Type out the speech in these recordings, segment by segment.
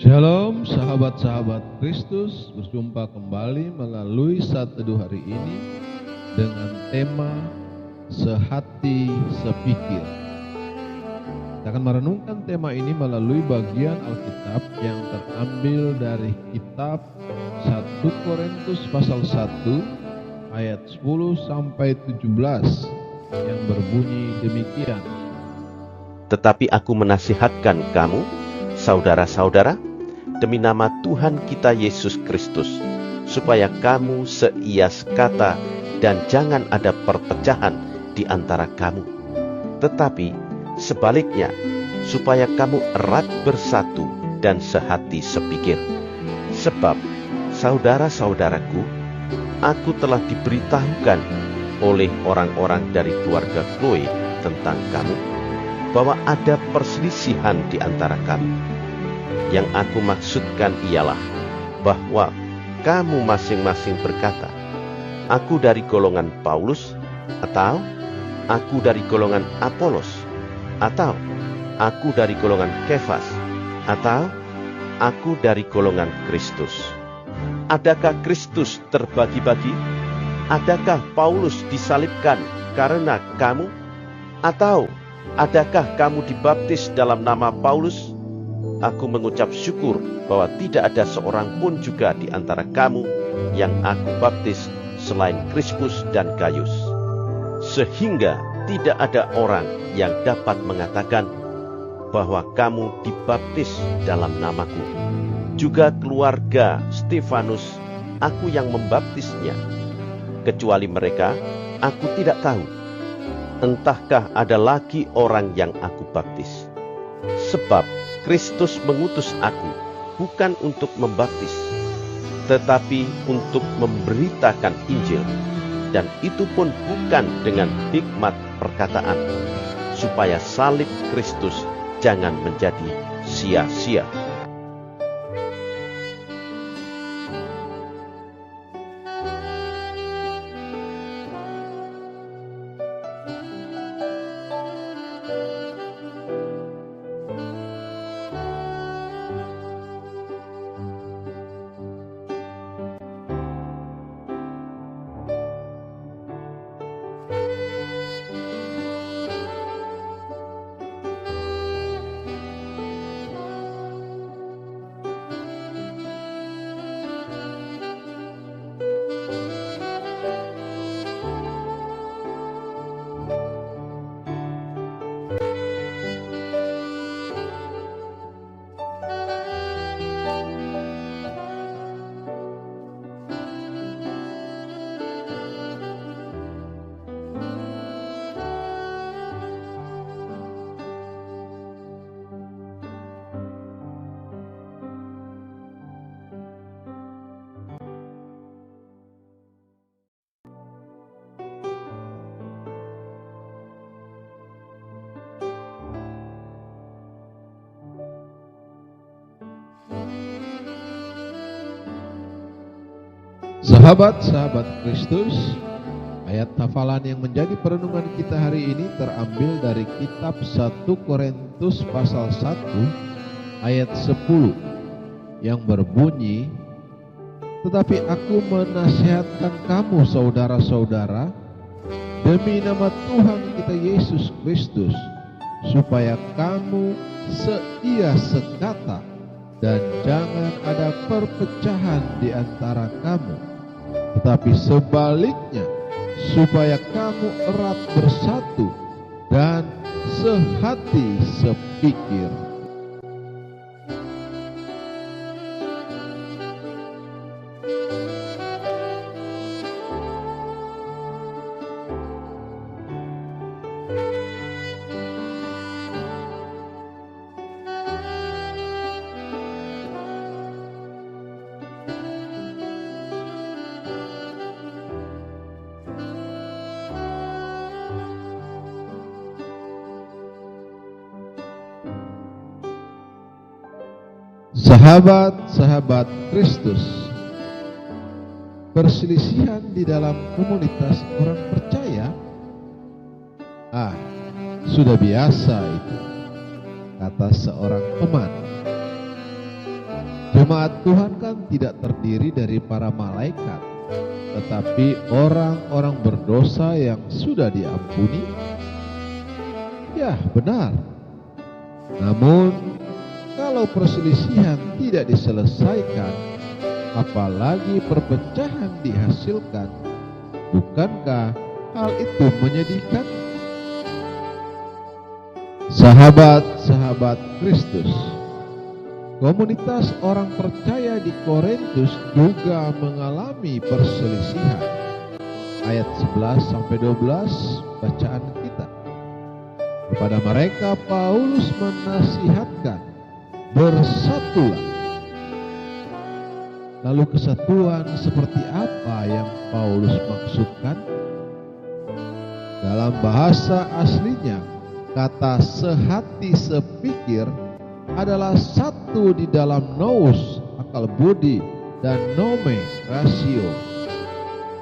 Shalom sahabat-sahabat Kristus, berjumpa kembali melalui Saat Teduh hari ini dengan tema Sehati Sepikir. Kita akan merenungkan tema ini melalui bagian Alkitab yang terambil dari kitab 1 Korintus pasal 1 ayat 10 sampai 17 yang berbunyi demikian. Tetapi aku menasihatkan kamu, saudara-saudara, demi nama Tuhan kita Yesus Kristus, supaya kamu seias kata dan jangan ada perpecahan di antara kamu. Tetapi sebaliknya, supaya kamu erat bersatu dan sehati sepikir. Sebab, saudara-saudaraku, aku telah diberitahukan oleh orang-orang dari keluarga Chloe tentang kamu, bahwa ada perselisihan di antara kamu. Yang aku maksudkan ialah bahwa kamu masing-masing berkata, aku dari golongan Paulus, atau aku dari golongan Apolos, atau aku dari golongan Kefas, atau aku dari golongan Kristus. Adakah Kristus terbagi-bagi? Adakah Paulus disalibkan karena kamu? Atau adakah kamu dibaptis dalam nama Paulus? Aku mengucap syukur bahwa tidak ada seorang pun juga di antara kamu yang aku baptis selain Krispus dan Gaius. Sehingga tidak ada orang yang dapat mengatakan bahwa kamu dibaptis dalam namaku. Juga keluarga Stefanus, aku yang membaptisnya. Kecuali mereka, aku tidak tahu. Entahkah ada lagi orang yang aku baptis? Sebab Kristus mengutus aku bukan untuk membaptis, tetapi untuk memberitakan Injil, dan itu pun bukan dengan hikmat perkataan, supaya salib Kristus jangan menjadi sia-sia. Sahabat-sahabat Kristus, ayat hafalan yang menjadi perenungan kita hari ini terambil dari kitab 1 Korintus pasal 1 ayat 10 yang berbunyi, tetapi aku menasihatkan kamu saudara-saudara demi nama Tuhan kita Yesus Kristus, supaya kamu seias sekata dan jangan ada perpecahan di antara kamu. Tetapi sebaliknya, supaya kamu erat bersatu dan sehati sepikir. Sahabat-sahabat Kristus, perselisihan di dalam komunitas orang percaya, sudah biasa itu, kata seorang teman. Jemaat Tuhan kan tidak terdiri dari para malaikat, tetapi orang-orang berdosa yang sudah diampuni. Ya, benar. Namun, kalau perselisihan tidak diselesaikan, apalagi perpecahan dihasilkan, bukankah hal itu menyedihkan? Sahabat-sahabat Kristus, komunitas orang percaya di Korintus juga mengalami perselisihan. Ayat 11-12 bacaan kita. Kepada mereka Paulus menasihatkan, bersatulah. Lalu kesatuan seperti apa yang Paulus maksudkan? Dalam bahasa aslinya, kata sehati sepikir adalah satu di dalam nous, akal budi, dan nome, rasio.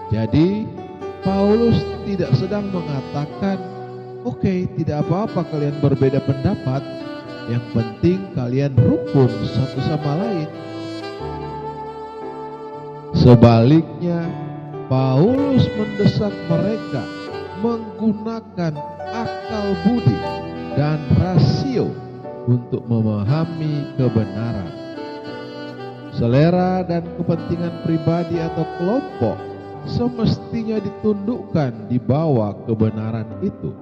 Jadi, Paulus tidak sedang mengatakan, oke, tidak apa-apa kalian berbeda pendapat, yang penting kalian rukun satu sama lain. Sebaliknya, Paulus mendesak mereka menggunakan akal budi dan rasio untuk memahami kebenaran. Selera dan kepentingan pribadi atau kelompok semestinya ditundukkan di bawah kebenaran itu.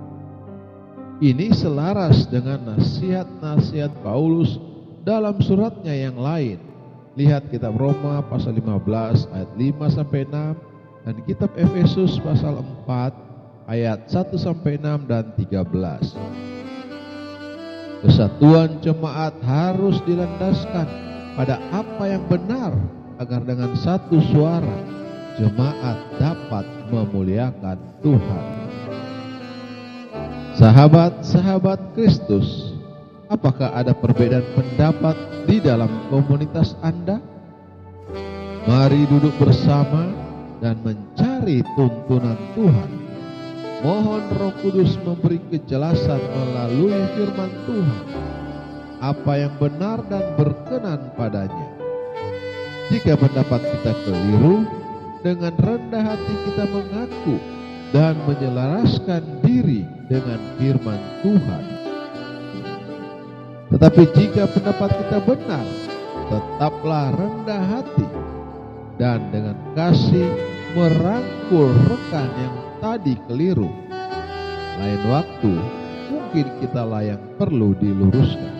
Ini selaras dengan nasihat-nasihat Paulus dalam suratnya yang lain. Lihat kitab Roma pasal 15 ayat 5-6 dan kitab Efesus pasal 4 ayat 1-6 dan 13. Kesatuan jemaat harus dilandaskan pada apa yang benar agar dengan satu suara jemaat dapat memuliakan Tuhan. Sahabat-sahabat Kristus, apakah ada perbedaan pendapat di dalam komunitas Anda? Mari duduk bersama dan mencari tuntunan Tuhan. Mohon Roh Kudus memberi kejelasan melalui firman Tuhan, apa yang benar dan berkenan padanya. Jika pendapat kita keliru, dengan rendah hati kita mengaku dan menyelaraskan diri dengan firman Tuhan. Tetapi jika pendapat kita benar, tetaplah rendah hati dan dengan kasih merangkul rekan yang tadi keliru. Lain waktu mungkin kitalah yang perlu diluruskan.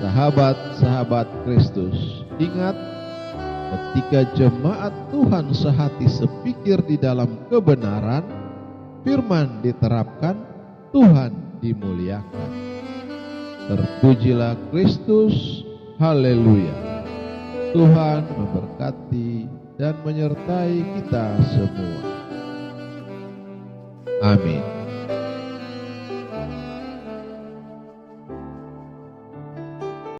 Sahabat-sahabat Kristus, ingat, ketika jemaat Tuhan sehati sepikir di dalam kebenaran, firman diterapkan, Tuhan dimuliakan. Terpujilah Kristus, haleluya. Tuhan memberkati dan menyertai kita semua. Amin.